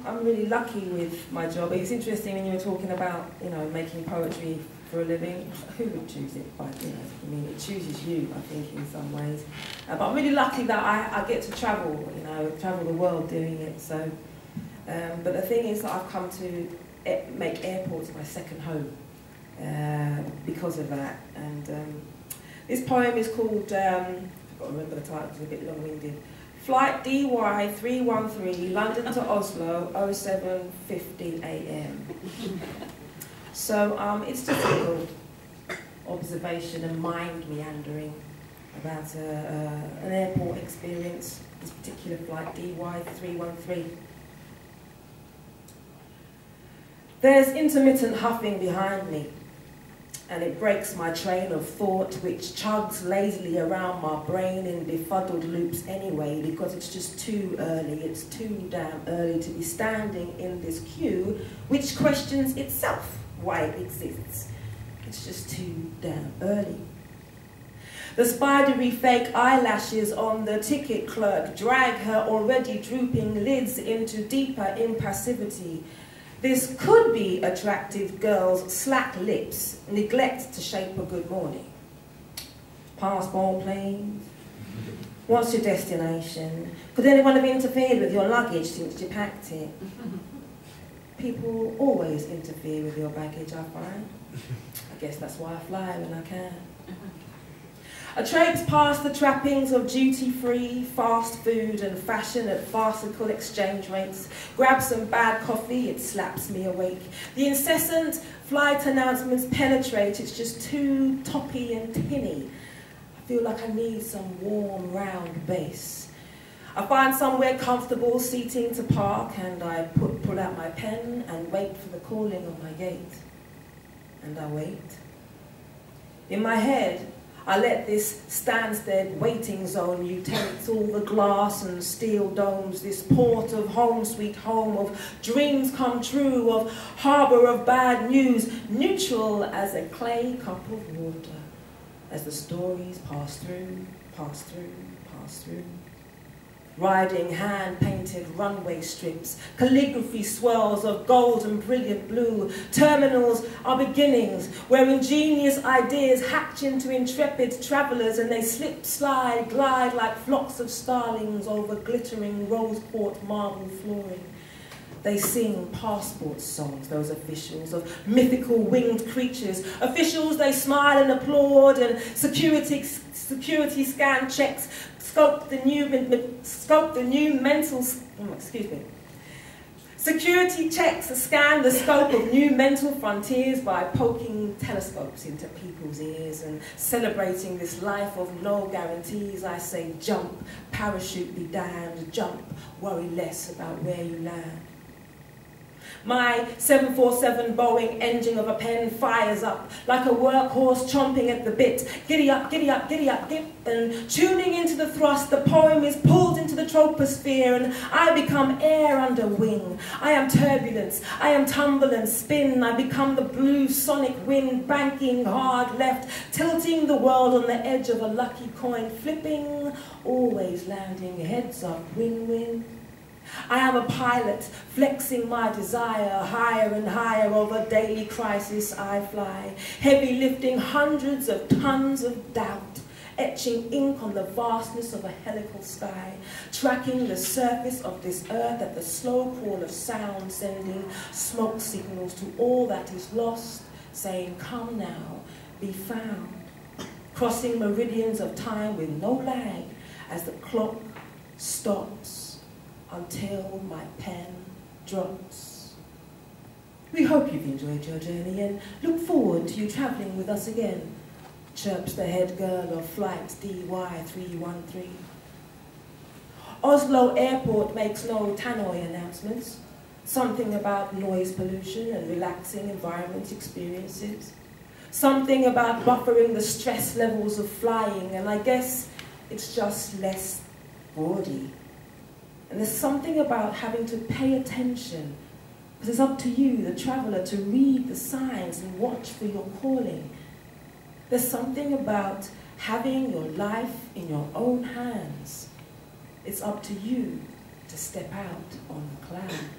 I'm really lucky with my job. It's interesting when you were talking about, you know, making poetry for a living. Who would choose it? But, you know, I mean, it chooses you, I think, in some ways. But I'm really lucky that I get to travel, you know, travel the world doing it. So, but the thing is that I've come to make airports my second home because of that. And this poem is called, I've got to remember the title, it's a bit long-winded. FlightDY313, London to Oslo, 07:50 AM. So it's just a little observation and mind meandering about an airport experience, this particular flight, DY313. There's intermittent huffing behind me, and it breaks my train of thought, which chugs lazily around my brain in befuddled loops anyway, because it's just too early, it's too damn early to be standing in this queue, which questions itself why it exists. It's just too damn early. The spidery fake eyelashes on the ticket clerk drag her already drooping lids into deeper impassivity. This could be attractive girl's slack lips neglect to shape a good morning. Passport, please. What's your destination? Could anyone have interfered with your luggage since you packed it? People always interfere with your baggage, I find. I guess that's why I fly when I can. I traipse past the trappings of duty-free, fast food and fashion at farcical exchange rates, grab some bad coffee, it slaps me awake. The incessant flight announcements penetrate, it's just too toppy and tinny. I feel like I need some warm, round base. I find somewhere comfortable seating to park, and I pull out my pen and wait for the calling of my gate. And I wait. In my head, I let this Stansted waiting zone mutate all the glass and steel domes, this port of home sweet home, of dreams come true, of harbour of bad news, neutral as a clay cup of water, as the stories pass through, pass through, pass through. Riding hand-painted runway strips, calligraphy swirls of gold and brilliant blue. Terminals are beginnings where ingenious ideas hatch into intrepid travellers, and they slip, slide, glide like flocks of starlings over glittering rose-port marble flooring. They sing passport songs, those officials, of mythical winged creatures. Officials, they smile and applaud, and security scan checks scope the new mental, excuse me. Security checks scan the scope of new mental frontiers by poking telescopes into people's ears and celebrating this life of no guarantees. I say jump, parachute be damned, jump, worry less about where you land. My 747 Boeing engine of a pen fires up like a workhorse chomping at the bit. Giddy up, giddy up, giddy up, gip. And tuning into the thrust, the poem is pulled into the troposphere, and I become air under wing. I am turbulence, I am tumble and spin. I become the blue sonic wind, banking hard left, tilting the world on the edge of a lucky coin, flipping, always landing heads up, win-win. I am a pilot, flexing my desire, higher and higher over daily crisis I fly, heavy lifting hundreds of tons of doubt, etching ink on the vastness of a helical sky, tracking the surface of this earth at the slow crawl of sound, sending smoke signals to all that is lost, saying, come now, be found, crossing meridians of time with no lag as the clock stops, until my pen drops. We hope you've enjoyed your journey and look forward to you travelling with us again, chirps the head girl of flight DY313. Oslo Airport makes no tannoy announcements, something about noise pollution and relaxing environment experiences, something about buffering the stress levels of flying, and I guess it's just less bawdy. And there's something about having to pay attention, because it's up to you, the traveller, to read the signs and watch for your calling. There's something about having your life in your own hands. It's up to you to step out on the cloud.